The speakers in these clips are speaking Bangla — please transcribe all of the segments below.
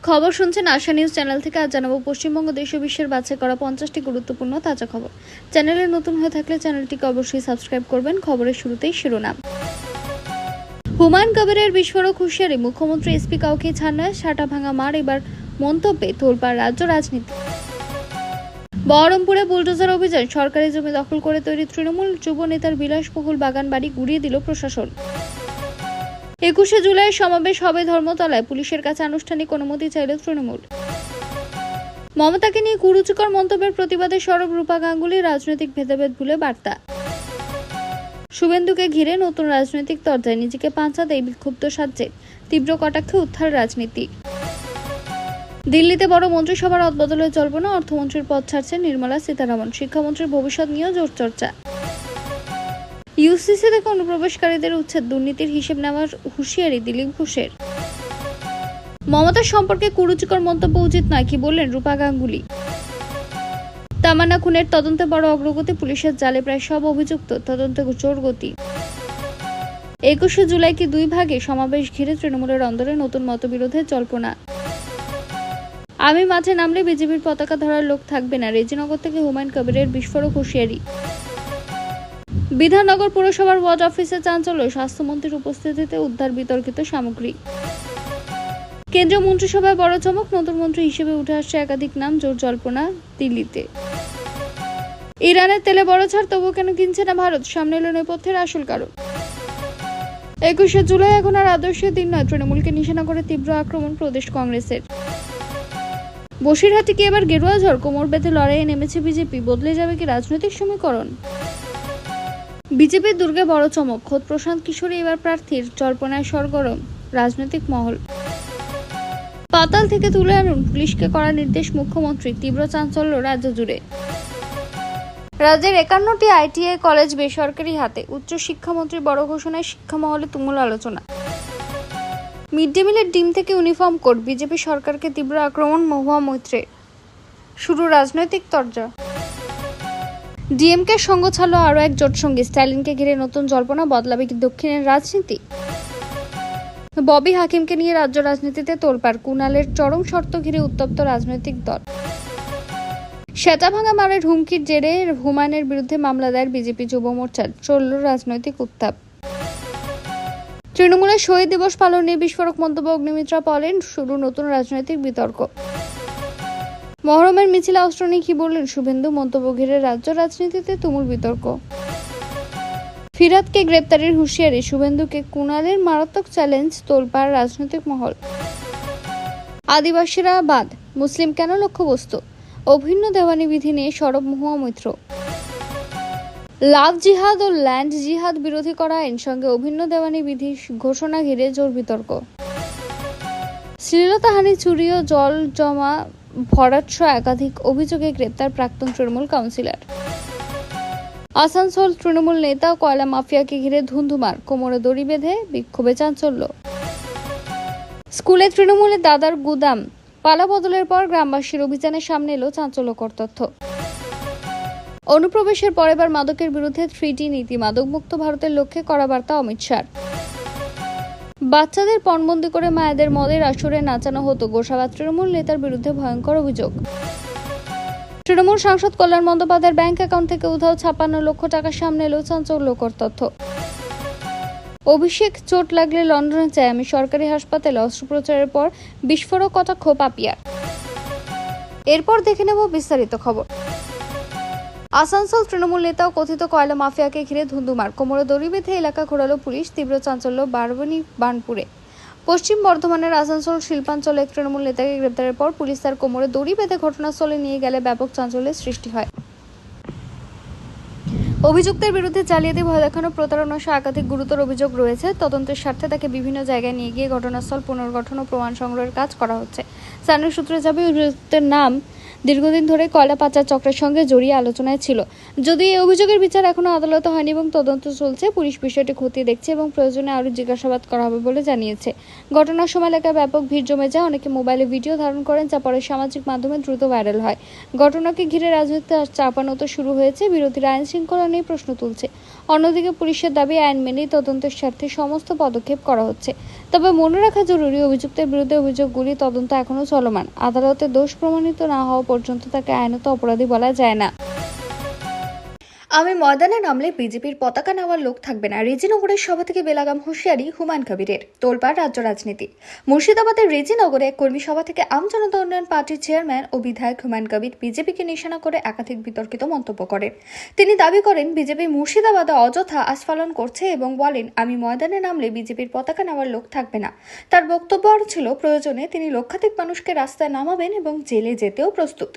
খবর শুনছেন আশা নিউজ চ্যানেল থেকে। আজ জানাবো পশ্চিমবঙ্গ দেশ ও বিশ্বের বাছাই করা 50টি গুরুত্বপূর্ণ তাজা খবর। চ্যানেলে নতুন হয়ে থাকলে চ্যানেলটিকে অবশ্যই সাবস্ক্রাইব করবেন। খবরের শুরুতেই শিরোনাম। হুমায়ুন কবিরের বিস্ফোরক হুঁশিয়ারি, মুখ্যমন্ত্রী এসপি কাউকে ছাড় নয়, সাটা ভাঙা মার। এবার মন্তব্যে তোলপাড় রাজ্য রাজনীতি। বহরমপুরে বুলডোজার অভিযান, সরকারি জমি দখল করে তৈরি তৃণমূল যুব নেতার বিলাসবহুল বাগান বাড়ি গুড়িয়ে দিল প্রশাসন। 21শে জুলাই সমাবেশ হবে ধর্মতলায়, পুলিশের কাছে আনুষ্ঠানিক অনুমতি চাইল তৃণমূল। মমতাকে নিয়ে কুরুচিকর মন্তব্যের প্রতিবাদে সরব রূপা গাঙ্গুলি, রাজনৈতিক ভেদাভেদ ভুলে বার্তা। শুভেন্দুকে ঘিরে নতুন রাজনৈতিক তরজায়, নিজেকে পাঁচাতেই বিক্ষুব্ধ সাজছে, তীব্র কটাক্ষে উদ্ধার রাজনীতি। দিল্লিতে বড় মন্ত্রিসভার অদবদলে জল্পনা, অর্থমন্ত্রীর পদ ছাড়ছেন নির্মলা সীতারামন। শিক্ষামন্ত্রীর ভবিষ্যৎ নিয়েও জোর চর্চা। ইউসিসি থেকে অনুপ্রবেশকারীদের উচ্ছেদ, দুর্নীতির হিসেব নেওয়ার হুঁশিয়ারি দিলীপ ঘোষের। মমতার সম্পর্কে কুরুচিকর মন্তব্য উচিত নয়, কি বললেন রূপা গাঙ্গুলি। তামান্না খুনের তদন্তে বড় অগ্রগতি, পুলিশের জালে প্রায় সব অভিযুক্ত, তদন্তে জোর গতি। 21শে জুলাই কি দুই ভাগে, সমাবেশ ঘিরে তৃণমূলের অন্দরে নতুন মতবিরোধের জল্পনা। আমি মাঠে নামলে বিজেপির পতাকা ধরার লোক থাকবে না, রেজিনগর থেকে হুমায়ুন কবিরের বিস্ফোরক হুঁশিয়ারি। বিধাননগর পুরসভার ওয়ার্ড অফিসে চাঞ্চল্য, স্বাস্থ্যমন্ত্রীর উপস্থিতিতে উদ্ধার বিতর্কিত সামগ্রী। কেন্দ্রীয় মন্ত্রিসভায় বড় চমক, নতুন মন্ত্রী হিসেবে উঠে আসছে একাধিক নাম, জোর জল্পনা দিল্লিতে। ইরানের তেলে বড় ছাড়, তবু কেন কিনছে না ভারত, সামনে এলো নেপথ্যের আসল কারণ। 21শে জুলাই এখন আর আদর্শের দিন নয়, তৃণমূলকে নিশানা করে তীব্র আক্রমণ প্রদেশ কংগ্রেসের। বসিরহাটে কি এবার গেরুয়া ঝড়, কোমর বেঁধে লড়াইয়ে নেমেছে বিজেপি, বদলে যাবে কি রাজনৈতিক সমীকরণ। বিজেপির দুর্গে বড় চমক, খোদ প্রশান্ত কিশোরী এবার প্রার্থীর, জল্পনায় সরগরম রাজনৈতিক মহল। পাতাল থেকে তুলে আনুন, পুলিশকে করা নির্দেশ মুখ্যমন্ত্রী, তীব্র চাঞ্চল্য রাজ্য জুড়ে। রাজ্যের 51টি আইটিআই কলেজ বেসরকারি হাতে, উচ্চ শিক্ষামন্ত্রীর বড় ঘোষণায় শিক্ষা মহলে তুমুল আলোচনা। মিড ডে মিলের ডিম থেকে ইউনিফর্ম কোড, বিজেপি সরকারকে তীব্র আক্রমণ মহুয়া মৈত্রের। শুরু রাজনৈতিক তরজা। ডিএমকে সঙ্গ ছাড়লো আরও এক জোটসঙ্গী, স্ট্যালিনকে ঘিরে নতুন জল্পনা, বদলাবে কি দক্ষিণের রাজনীতি। ববি হাকিমকে নিয়ে রাজ্য রাজনীতিতে তোলপাড়, কুণালের চরম শর্ত ঘিরে উত্তপ্ত রাজনৈতিক দল। সেটা ভাঙা মারের হুমকির জেরে হুমায়ুনের বিরুদ্ধে মামলা দায়ের বিজেপি যুব মোর্চার, চলল রাজনৈতিক উত্তাপ। তৃণমূলের শহীদ দিবস পালন নিয়ে বিস্ফোরক মন্তব্য, অগ্নিমিত্রা বলেন শুরু নতুন রাজনৈতিক বিতর্ক। মহরমের মিছিলে অস্ত্র নিয়ে কি বললেন শুভেন্দু, মন্তব্য ঘিরে রাজ্য রাজনীতিতে তুমুল বিতর্ক। ফিরহাদকে গ্রেপ্তারের হুঁশিয়ারি, শুভেন্দুকে কুণালের মারাত্মক চ্যালেঞ্জ, তোলপাড় রাজনৈতিক মহল। আদিবাসীরা বাদ, মুসলিম কেন লক্ষ্যবস্তু, অভিন্ন দেওয়ানি বিধি নিয়ে সরব মহুয়া মৈত্র। লাভ জিহাদ ও ল্যান্ড জিহাদ বিরোধী করা আইন সঙ্গে অভিন্ন দেওয়ানি বিধি ঘোষণা ঘিরে জোর বিতর্ক। শ্লীলতাহানি, চুরি ও জল জমা ভরাট সহ একাধিক অভিযোগে গ্রেপ্তার প্রাক্তন তৃণমূল কাউন্সিলর। আসানসোল তৃণমূল নেতা কয়লা মাফিয়াকে ঘিরে ধুন্ধুমার, কোমরে দড়ি বেঁধে বিক্ষোভে চাঞ্চল্য। স্কুলে তৃণমূলের দাদার গুদাম, পালা বদলের পর গ্রামবাসীর অভিযানে সামনে এলো চাঞ্চল্যকর তথ্য। অনুপ্রবেশের পর এবার মাদকের বিরুদ্ধে 3T নীতি, মাদকমুক্ত ভারতের লক্ষ্যে কড়া বার্তা অমিত শাহর। বাচ্চাদের পণবন্দি করে মায়েদের মদের আসরে নাচানো হতো, গোসাবা তৃণমূল নেতার বিরুদ্ধে ভয়ঙ্কর অভিযোগ। তৃণমূল সাংসদ কল্যাণ বন্দ্যোপাধ্যায়ের ব্যাংক অ্যাকাউন্ট থেকে উধাও 56 লক্ষ টাকা, সামনে এলো চাঞ্চল্যকর তথ্য। অভিষেক চোট লাগলে লন্ডনে চাই আমি, সরকারি হাসপাতালে অস্ত্রোপচারের পর বিস্ফোরক কটাক্ষ পাপিয়ার। এরপর দেখে নেব বিস্তারিত খবর। আসানসোল তৃণমূল নেতা ও কথিত কয়লা মাফিয়াকে ঘিরে ধুন্ধুমার, কোমরে দড়ি বেঁধে এলাকা ঘোরালো পুলিশ, তীব্র চাঞ্চল্য বানপুরে। পশ্চিম বর্ধমানের আসানসোল শিল্পাঞ্চলে এক তৃণমূল নেতাকে গ্রেপ্তারের পর পুলিশ তার কোমরে দড়ি বেঁধে ঘটনাস্থলে নিয়ে গেলে ব্যাপক চাঞ্চল্যের সৃষ্টি হয়। অভিযুক্তের বিরুদ্ধে জালিয়াতি, ভয় দেখানো, প্রতারণা সহ একাধিক গুরুতর অভিযোগ রয়েছে। তদন্তের স্বার্থে তাকে বিভিন্ন জায়গায় নিয়ে গিয়ে ঘটনাস্থল পুনর্গঠন ও প্রমাণ সংগ্রহের কাজ করা হচ্ছে। স্থানীয় সূত্রে জানা, অভিযুক্তের নাম দীর্ঘদিন ধরে কয়লা পাচার চক্রের সঙ্গে জড়িয়ে আলোচনায় ছিল। যদিও এই অভিযোগের বিচার এখনো আদালতে হয়নি এবং তদন্ত চলছে, পুলিশ বিষয়টি খতিয়ে দেখছে এবং প্রয়োজনে আরও জিজ্ঞাসাবাদ করা হবে বলে জানিয়েছে। ঘটনার সময় এলাকায় ব্যাপক ভিড় জমে যায়, অনেকে মোবাইলে ভিডিও ধারণ করেন, যা পরে সামাজিক মাধ্যমে দ্রুত ভাইরাল হয়। ঘটনাকে ঘিরে রাজনীতি চাপানো তো শুরু হয়েছে, বিরোধীরা আইন শৃঙ্খলা নিয়ে প্রশ্ন তুলছে। অন্যদিকে পুলিশের দাবি আইন মেনেই তদন্তের স্বার্থে সমস্ত পদক্ষেপ করা হচ্ছে। তবে মনে রাখা জরুরি, অভিযুক্তের বিরুদ্ধে অভিযোগগুলি তদন্ত এখনো চলমান। আদালতে দোষ প্রমাণিত না হওয়া পর্যন্ত তাকে আইনত অপরাধী বলা যায় না। আমি ময়দানে নামলে বিজেপির পতাকা নেওয়ার লোক থাকবে না, রেজিনগরের সভা থেকে বেলাগাম হুঁশিয়ারি হুমায়ুন কবিরের। তোলপাড় রাজ্য রাজনীতি। মুর্শিদাবাদের রেজিনগরে এক কর্মী সভা থেকে আম জনতা উন্নয়ন পার্টির চেয়ারম্যান ও বিধায়ক হুমায়ুন কবির বিজেপিকে নিশানা করে একাধিক বিতর্কিত মন্তব্য করেন। তিনি দাবি করেন বিজেপি মুর্শিদাবাদে অযথা আস্ফালন করছে এবং বলেন আমি ময়দানে নামলে বিজেপির পতাকা নেওয়ার লোক থাকবে না। তার বক্তব্য আরও ছিল প্রয়োজনে তিনি লক্ষাধিক মানুষকে রাস্তায় নামাবেন এবং জেলে যেতেও প্রস্তুত।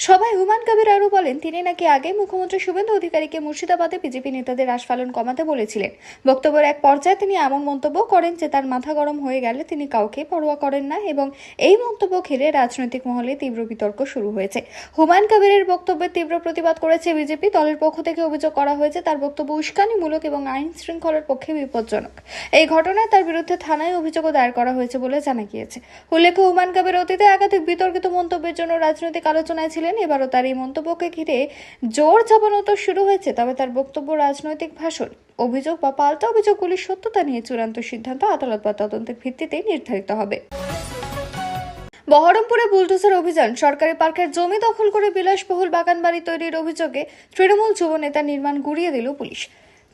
সভায় হুমায়ুন কবির আরও বলেন তিনি নাকি আগে মুখ্যমন্ত্রী শুভেন্দু অধিকারীকে মুর্শিদাবাদে বিজেপি নেতাদের আস্ফালন কমাতে বলেছিলেন। বক্তব্যের এক পর্যায়ে তিনি এমন মন্তব্য করেন যে তার মাথা গরম হয়ে গেলে তিনি কাউকে পরোয়া করেন না এবং এই মন্তব্য ঘিরে রাজনৈতিক মহলে তীব্র বিতর্ক শুরু হয়েছে। হুমায়ুন কবিরের বক্তব্যের তীব্র প্রতিবাদ করেছে বিজেপি। দলের পক্ষ থেকে অভিযোগ করা হয়েছে তার বক্তব্য উস্কানিমূলক এবং আইন শৃঙ্খলার পক্ষে বিপজ্জনক। এই ঘটনায় তার বিরুদ্ধে থানায় অভিযোগও দায়ের করা হয়েছে বলে জানা গিয়েছে। উল্লেখ্য হুমায়ুন কবির অতীতে একাধিক বিতর্কিত মন্তব্যের জন্য রাজনৈতিক আলোচনায় ছিলেন। এবারও তার এই মন্তব্যকে ঘিরে জোর চাপানো তো শুরু হয়েছে। তবে তার বক্তব্য রাজনৈতিক ভাষণ, অভিযোগ বা পাল্টা অভিযোগগুলির সত্যতা নিয়ে চূড়ান্ত সিদ্ধান্ত আদালত বা তদন্তের ভিত্তিতেই নির্ধারিত হবে। বহরমপুরে বুলডোজার অভিযান। সরকারি পার্কের জমি দখল করে বিলাসবহুল বাগানবাড়ি তৈরির অভিযোগে তৃণমূল যুব নেতা নির্মাণ গুড়িয়ে দিল পুলিশ।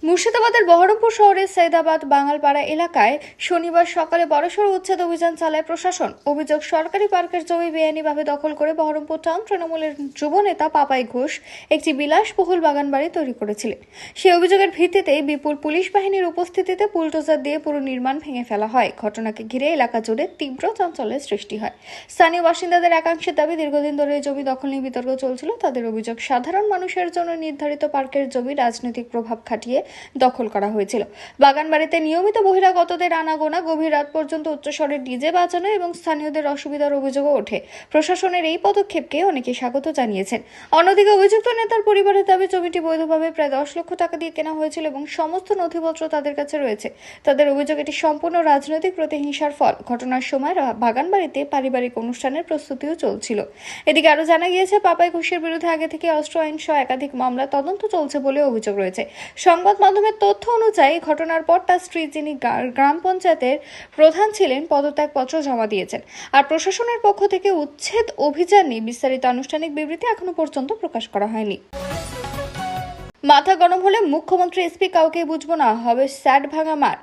মুর্শিদাবাদের বহরমপুর শহরের সৈদাবাদ বাঙালপাড়া এলাকায় শনিবার সকালে বড়সড় উচ্ছেদ অভিযান চালায় প্রশাসন। অভিযোগ সরকারি পার্কের জমি বেআইনিভাবে দখল করে বহরমপুর টাউন তৃণমূলের যুব নেতা পাপাই ঘোষ একটি বিলাসবহুল বাগানবাড়ি তৈরি করেছিলেন। সেই অভিযোগের ভিত্তিতে বিপুল পুলিশ বাহিনীর উপস্থিতিতে বুলডোজার দিয়ে পুরো নির্মাণ ভেঙে ফেলা হয়। ঘটনাকে ঘিরে এলাকা জুড়ে তীব্র চাঞ্চল্যের সৃষ্টি হয়। স্থানীয় বাসিন্দাদের একাংশের দাবি দীর্ঘদিন ধরে এই জমি দখল নিয়ে বিতর্ক চলছিল। তাদের অভিযোগ সাধারণ মানুষের জন্য নির্ধারিত পার্কের জমি রাজনৈতিক প্রভাব খাটিয়ে দখল করা হয়েছিল। বাগানবাড়িতে নিয়মিত বহিরাগতদের আনাগোনা, গভীর রাত পর্যন্ত উচ্চস্বরে ডিজে বাজানো এবং স্থানীয়দের অসুবিধার অভিযোগও ওঠে। প্রশাসনের এই পদক্ষেপকে অনেকে স্বাগত জানিয়েছেন। অন্যদিকে অভিযুক্ত নেতার পরিবারের দাবি জমিটি বৈধভাবে প্রায় 10 লক্ষ টাকা দিয়ে কেনা হয়েছিল এবং সমস্ত নথিপত্র তাদের কাছে রয়েছে। তাদের অভিযোগ এটি সম্পূর্ণ রাজনৈতিক প্রতিহিংসার ফল। ঘটনার সময় বাগানবাড়িতে পারিবারিক অনুষ্ঠানের প্রস্তুতিও চলছিল। এদিকে আরও জানা গিয়েছে পাপাই ঘোষের বিরুদ্ধে আগে থেকে অস্ত্র আইন সহ একাধিক মামলা তদন্ত চলছে বলে অভিযোগ রয়েছে। সংবাদ মাধ্যমের তথ্য অনুযায়ী ঘটনার পর তার স্ত্রী, যিনি গ্রাম পঞ্চায়েতের প্রধান ছিলেন, পদত্যাগপত্র জমা দিয়েছেন। আর প্রশাসনের পক্ষ থেকে উচ্ছেদ অভিযান নিয়ে বিস্তারিত আনুষ্ঠানিক বিবৃতি এখনো পর্যন্ত প্রকাশ করা হয়নি। মাথা গরম হলে মুখ্যমন্ত্রী, এসপি কাউকে বুঝবো না, হবে স্যাট ভাঙা মার।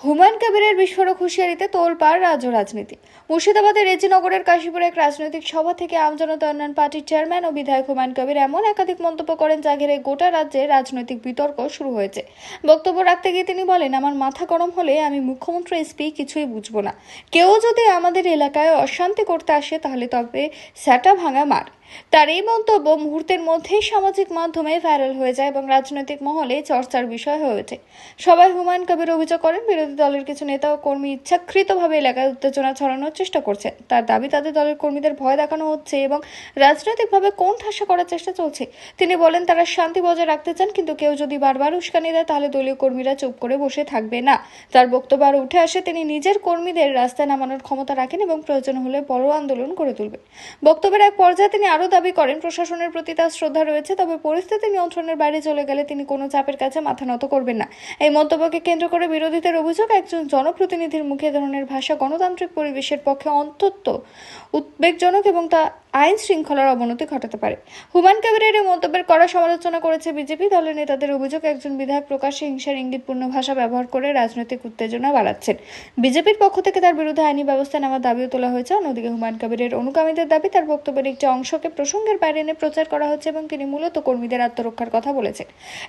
হুমায়ুন কবিরের বিস্ফোরক হুঁশিয়ারিতে তোলপাড় রাজ্য রাজনীতি। মুর্শিদাবাদের রেজিনগরের কাশীপুরে এক রাজনৈতিক সভা থেকে আম জনতা উন্নয়ন পার্টির চেয়ারম্যান ও বিধায়ক হুমায়ুন কবির এমন একাধিক মন্তব্য করেন যা ঘিরে গোটা রাজ্যে রাজনৈতিক বিতর্ক শুরু হয়েছে। বক্তব্য রাখতে গিয়ে তিনি বলেন আমার মাথা গরম হলে আমি মুখ্যমন্ত্রী, এসপি কিছুই বুঝবো না। কেউ যদি আমাদের এলাকায় অশান্তি করতে আসে তাহলে তবে স্যাটা ভাঙা মার। তার এই মন্তব্য মুহূর্তের মধ্যেই সামাজিক মাধ্যমে ভাইরাল হয়ে যায় এবং রাজনৈতিক মহলে চর্চার বিষয় হয়ে ওঠে। সবাই হুমায়ুন কবির অভিযোগ করেন বিরোধী দলের কিছু নেতা ও কর্মী ইচ্ছাকৃতভাবে এলাকায় উত্তেজনা ছড়ানোর চেষ্টা করছে। তার দাবি তাদের দলের কর্মীদের ভয় দেখানো হচ্ছে এবং রাজনৈতিকভাবে কোণঠাসা করার চেষ্টা চলছে। তিনি বলেন তারা শান্তি বজায় রাখতে চান, কিন্তু কেউ যদি বারবার উস্কানি দেয় তাহলে দলীয় কর্মীরা চুপ করে বসে থাকবে না। তার বক্তব্য আরও উঠে আসে তিনি নিজের কর্মীদের রাস্তায় নামানোর ক্ষমতা রাখেন এবং প্রয়োজন হলে বড় আন্দোলন করে তুলবেন। বক্তব্যের এক পর্যায়ে তিনি আরও দাবি করেন প্রশাসনের প্রতি তার শ্রদ্ধা রয়েছে, তবে পরিস্থিতি নিয়ন্ত্রণের বাইরে চলে গেলে তিনি কোনো চাপের কাছে মাথা নত করবেন না। এই মন্তব্যকে কেন্দ্র করে বিরোধীদের অভিযোগ একজন জনপ্রতিনিধির মুখে ধরনের ভাষা গণতান্ত্রিক পরিবেশের পক্ষে অত্যন্ত উদ্বেগজনক এবং তা আইন শৃঙ্খলার অবনতি ঘটাতে পারে। হুমায়ুন কবিরের এই মন্তব্যের কড়া সমালোচনা করেছে বিজেপি। দলের নেতাদের অভিযোগ একজন বিধায়ক প্রকাশ্যে হিংসার ইঙ্গিতপূর্ণ ভাষা ব্যবহার করে রাজনৈতিক উত্তেজনা বাড়াচ্ছেন। বিজেপির পক্ষ থেকে তার বিরুদ্ধে আইনি ব্যবস্থা নেওয়ার দাবিও তোলা হয়েছে। অন্যদিকে হুমায়ুন কবিরের অনুগামীদের দাবি তার বক্তব্যের একটি অংশকে প্রসঙ্গের বাইরে এনে প্রচার করা হচ্ছে এবং তিনি মূলত কর্মীদের আত্মরক্ষার কথা বলেছেন।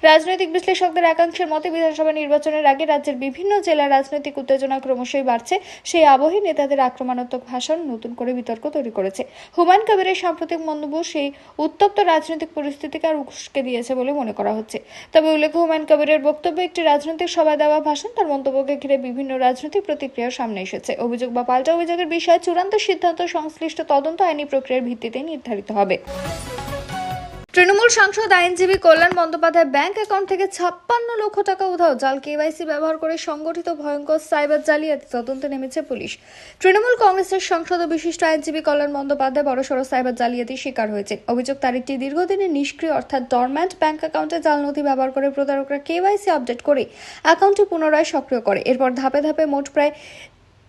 রাজনৈতিক বিশ্লেষকদের একাংশের মতে বিধানসভা নির্বাচনের আগে রাজ্যের বিভিন্ন জেলার রাজনৈতিক উত্তেজনা ক্রমশই বাড়ছে। সেই আবহে নেতাদের আক্রমণাত্মক ভাষণ নতুন করে বিতর্ক তৈরি করেছে। হুমায়ুন কবিরের সাম্প্রতিক মন্তব্য সেই উত্তপ্ত রাজনৈতিক পরিস্থিতিকে আর উস্কে দিয়েছে বলে মনে করা হচ্ছে। তবে উল্লেখ্য হুমায়ুন কবিরের বক্তব্য একটি রাজনৈতিক সভায় দেওয়া ভাষণ। তার মন্তব্যকে ঘিরে বিভিন্ন রাজনৈতিক প্রতিক্রিয়া সামনে এসেছে। অভিযোগ বা পাল্টা অভিযোগের বিষয়ে চূড়ান্ত সিদ্ধান্ত সংশ্লিষ্ট তদন্ত আইনি প্রক্রিয়ার ভিত্তিতে নির্ধারিত হবে। তৃণমূল সাংসদ আইনজীবী কল্যাণ বন্দ্যোপাধ্যায় ব্যাংক অ্যাকাউন্ট থেকে 56 লক্ষ টাকা উধাও, জাল কেওয়াইসি ব্যবহার করে সংগঠিত ভয়ঙ্কর সাইবার জালিয়াতি তদন্তে নেমেছে পুলিশ। তৃণমূল কংগ্রেসের সাংসদ ও বিশিষ্ট আইনজীবী কল্যাণ বন্দ্যোপাধ্যায় বড়সড় সাইবার জালিয়াতির শিকার হয়েছে। অভিযোগ, তার একটি দীর্ঘদিনের নিষ্ক্রিয় অর্থাৎ ডরম্যান্ট ব্যাংক অ্যাকাউন্টে জাল নথি ব্যবহার করে প্রতারকরা কেওয়াইসি আপডেট করে অ্যাকাউন্টটি পুনরায় সক্রিয় করে। এরপর ধাপে ধাপে মোট প্রায়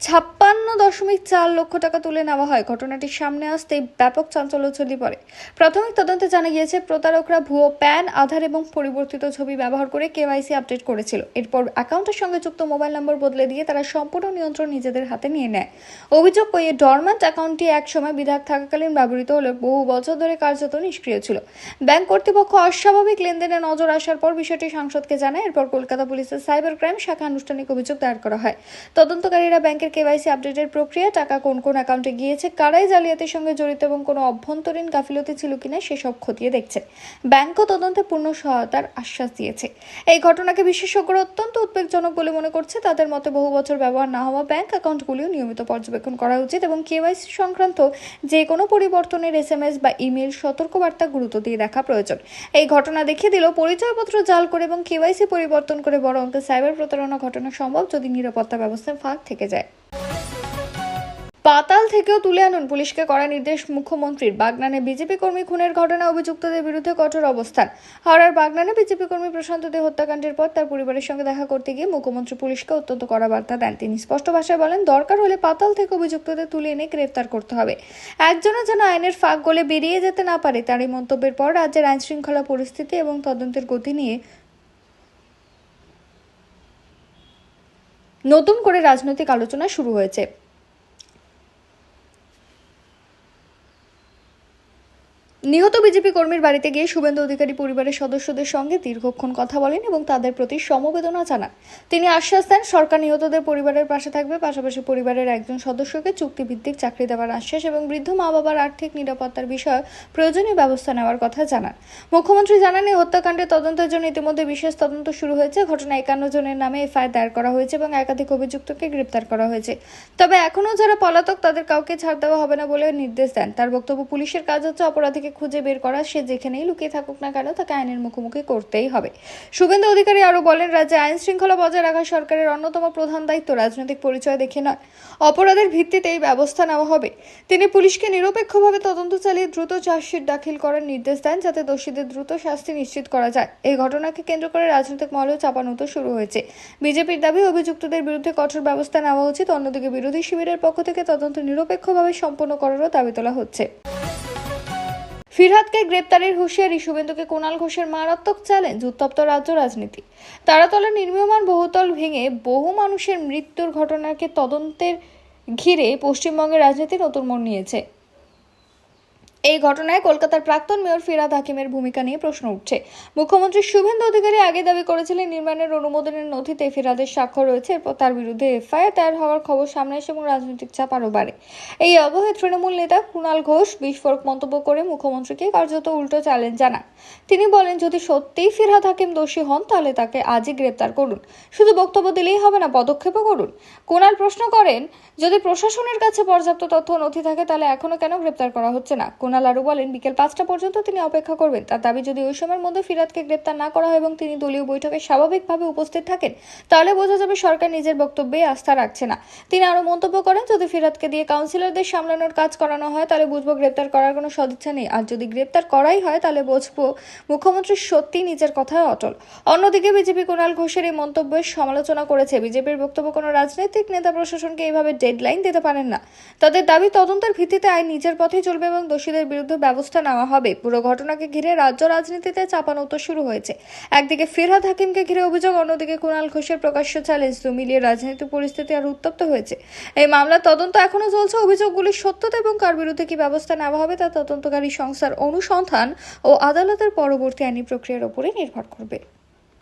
56.4 লক্ষ টাকা তুলে নেওয়া হয়। ঘটনাটি সামনে আসতেই ব্যাপক চাঞ্চল্য ছড়িয়ে পড়ে। প্রাথমিক তদন্তে জানা গিয়েছে, প্রতারকরা ভুয়ো প্যান, আধার এবং পরিবর্তিত ছবি ব্যবহার করে কেওয়াইসি আপডেট করেছিল। এরপর অ্যাকাউন্টের সঙ্গে যুক্ত মোবাইল নম্বর বদলে দিয়ে তারা সম্পূর্ণ নিয়ন্ত্রণ নিজেদের হাতে নিয়ে নেয়। অভিযোগ, এই ডরম্যান্ট অ্যাকাউন্টটি একসময় বিধায়ক থাকাকালীন ব্যবহৃত হলেও বহু বছর ধরে কার্যত নিষ্ক্রিয় ছিল। ব্যাংক কর্তৃপক্ষ অস্বাভাবিক লেনদেনে নজর আসার পর বিষয়টি সাংসদকে জানায়। এরপর কলকাতা পুলিশের সাইবার ক্রাইম শাখা আনুষ্ঠানিক অভিযোগ দায়ের করা হয়। তদন্তকারীরা ব্যাংকের কেওয়াইসি আপডেটের প্রক্রিয়া, টাকা কোন কোন অ্যাকাউন্টে গিয়েছে, কারাই জালিয়াতির সঙ্গে জড়িত এবং কোনো অভ্যন্তরীণ গাফিলতি ছিল কিনা সেসব খতিয়ে দেখছে। ব্যাংকও তদন্তে পূর্ণ সহায়তার আশ্বাস দিয়েছে। এই ঘটনাকে বিশেষজ্ঞরা অত্যন্ত উদ্বেগজনক বলে মনে করছে। তাদের মতে, বহু বছর ব্যবহার না হওয়া ব্যাংক অ্যাকাউন্টগুলিও নিয়মিত পর্যবেক্ষণ করা উচিত এবং কেওয়াইসি সংক্রান্ত যে কোনো পরিবর্তনের SMS বা ইমেল সতর্কবার্তা গুরুত্ব দিয়ে দেখা প্রয়োজন। এই ঘটনা দেখিয়ে দিল, পরিচয়পত্র জাল করে এবং কেওয়াইসি পরিবর্তন করে বড় অঙ্কের সাইবার প্রতারণা ঘটনা সম্ভব যদি নিরাপত্তা ব্যবস্থায় ফাঁক থেকে যায়। পাতাল থেকেও তুলে আনুন, পুলিশকে কড়া নির্দেশ মুখ্যমন্ত্রীর। বাগনানে বিজেপি কর্মী খুনের ঘটনা অভিযুক্তদের বিরুদ্ধে কঠোর অবস্থান। হাওড়ার বাগনানে বিজেপি কর্মী প্রশান্ত দে হত্যাকাণ্ডের পর তার পরিবারের সঙ্গে দেখা করতে গিয়ে মুখ্যমন্ত্রী পুলিশকে অত্যন্ত কড়া বার্তা দেন। তিনি স্পষ্ট ভাষায় বলেন, দরকার হলে পাতাল থেকে অভিযুক্তদের তুলে এনে গ্রেফতার করতে হবে। একজনের যেন আইনের ফাঁক গলে বেরিয়ে যেতে না পারে। তার এই মন্তব্যের পর রাজ্যের আইন শৃঙ্খলা পরিস্থিতি এবং তদন্তের গতি নিয়ে নতুন করে রাজনৈতিক আলোচনা শুরু হয়েছে। নিহত বিজেপি কর্মীর বাড়িতে গিয়ে শুভেন্দু অধিকারী পরিবারের সদস্যদের সঙ্গে দীর্ঘক্ষণ কথা বলেন এবং তাদের প্রতি সমবেদনা জানান। তিনি আশ্বাস দেন, সরকার নিহতদের পরিবারের পাশে থাকবে। পাশাপাশি পরিবারের একজন সদস্যকে চুক্তিভিত্তিক চাকরি দেওয়ার আশ্বাস এবং বৃদ্ধ মা বাবার আর্থিক নিরাপত্তার বিষয়ে প্রয়োজনীয় ব্যবস্থা নেওয়ার কথা জানান। মুখ্যমন্ত্রী জানান, এই হত্যাকাণ্ডের তদন্তের জন্য ইতিমধ্যে বিশেষ তদন্ত শুরু হয়েছে। ঘটনায় 51 জনের নামে FIR দায়ের করা হয়েছে এবং একাধিক অভিযুক্তকে গ্রেপ্তার করা হয়েছে। তবে এখনও যারা পলাতক তাদের কাউকে ছাড় দেওয়া হবে না বলে নির্দেশ দেন। তার বক্তব্য, পুলিশের কাজ হচ্ছে অপরাধীকে খুঁজে বের করা। সে যেখানেই লুকিয়ে থাকুক না কেন তাকে আইনের মুখোমুখি করতেই হবে। শুভেন্দু অধিকারী আরো বলেন, রাজ্যে আইন শৃঙ্খলা বজায় রাখা সরকারের অন্যতম প্রধান দায়িত্ব। রাজনৈতিক পরিচয় দেখে নয়, অপরাধের ভিত্তিতে এই ব্যবস্থা নেওয়া হবে। তিনি পুলিশকে নিরপেক্ষভাবে তদন্ত চালিয়ে দ্রুত চার্জশিট দাখিল করার নির্দেশ দেন, যাতে দোষীদের দ্রুত শাস্তি নিশ্চিত করা যায়। এই ঘটনাকে কেন্দ্র করে রাজনৈতিক মহলেও চাপানুতো শুরু হয়েছে। বিজেপির দাবি, অভিযুক্তদের বিরুদ্ধে কঠোর ব্যবস্থা নেওয়া উচিত। অন্যদিকে বিরোধী শিবিরের পক্ষ থেকে তদন্ত নিরপেক্ষভাবে সম্পন্ন করারও দাবি তোলা হচ্ছে। ফিরহাদকে গ্রেপ্তারের হুঁশিয়ারি, শুভেন্দুকে কুণাল ঘোষের মারাত্মক চ্যালেঞ্জ। উত্তপ্ত রাজ্য রাজনীতি। তারাতলার নির্মীয়মান বহুতল ভেঙে বহু মানুষের মৃত্যুর ঘটনাকে তদন্তের ঘিরে পশ্চিমবঙ্গের রাজনীতি নতুন মোড় নিয়েছে। এই ঘটনায় কলকাতার প্রাক্তন মেয়র ফিরহাদ হাকিমের ভূমিকা নিয়ে প্রশ্ন উঠছে। মুখ্যমন্ত্রী শুভেন্দু অধিকারী আগে দাবি করেছিলেন, নির্মাণের অনুমোদনের নথিতে ফিরহাদের স্বাক্ষর রয়েছে। এরপর তার বিরুদ্ধে FIR দায়ের হওয়ার খবর সামনে আসে এবং রাজনৈতিক চাপ আরও বাড়ে। এই আবহে তৃণমূল নেতা কুণাল ঘোষ বিস্ফোরক মন্তব্য করে মুখ্যমন্ত্রীকে কার্যত উল্টো চ্যালেঞ্জ জানান। তিনি বলেন, যদি সত্যিই ফিরহাদ হাকিম দোষী হন তাহলে তাকে আজই গ্রেপ্তার করুন। শুধু বক্তব্য দিলেই হবে না, পদক্ষেপও করুন। কুণাল প্রশ্ন করেন, যদি প্রশাসনের কাছে পর্যাপ্ত তথ্য নথি থাকে তাহলে এখনো কেন গ্রেপ্তার করা হচ্ছে না? কুণাল আরও বলেন, বিকেল 5টা পর্যন্ত তিনি অপেক্ষা করবেন। তার দাবি, যদি ওই সময়ের মধ্যে ফিরহাদকে গ্রেপ্তার না করা হয় এবং তিনি দলীয় বৈঠকে স্বাভাবিকভাবে উপস্থিত থাকেন তাহলে বোঝা যাবে সরকার নিজের বক্তব্যে আস্থা রাখছে না। তিনি আরও মন্তব্য করেন, যদি ফিরহাদকে দিয়ে কাউন্সিলরদের সামলানোর কাজ করানো হয় তাহলে বুঝবো গ্রেপ্তার করার কোনো সদিচ্ছা নেই। আর যদি গ্রেপ্তার করাই হয় তাহলে বুঝবো মুখ্যমন্ত্রী সত্যি নিজের কথায় অটল। অন্যদিকে বিজেপি কুণাল ঘোষের এই মন্তব্যের সমালোচনা করেছে। বিজেপির বক্তব্য, কোনো রাজনৈতিক নেতা প্রশাসনকে এইভাবে ডেডলাইন দিতে পারেন না। তাদের দাবি, তদন্তের ভিত্তিতে আইন নিজের পথেই চলবে এবং দোষীদের বিরুদ্ধে ব্যবস্থা নেওয়া হবে। পুরো ঘটনাকে ঘিরে রাজ্য রাজনীতিতে চাপানুতো শুরু হয়েছে। একদিকে ফিরহাদ হাকিমকে ঘিরে অভিযোগ, অন্যদিকে কুণাল ঘোষের প্রকাশ্য চ্যালেঞ্জ। দু মিলিয়ে রাজনৈতিক পরিস্থিতি আর উত্তপ্ত হয়েছে। এই মামলার তদন্ত এখনো চলছে। অভিযোগগুলির সত্যতা এবং কার বিরুদ্ধে কি ব্যবস্থা নেওয়া হবে তা তদন্তকারী সংস্থার অনুসন্ধান ও আদালতের পরবর্তী আইনি প্রক্রিয়ার উপরে নির্ভর করবে।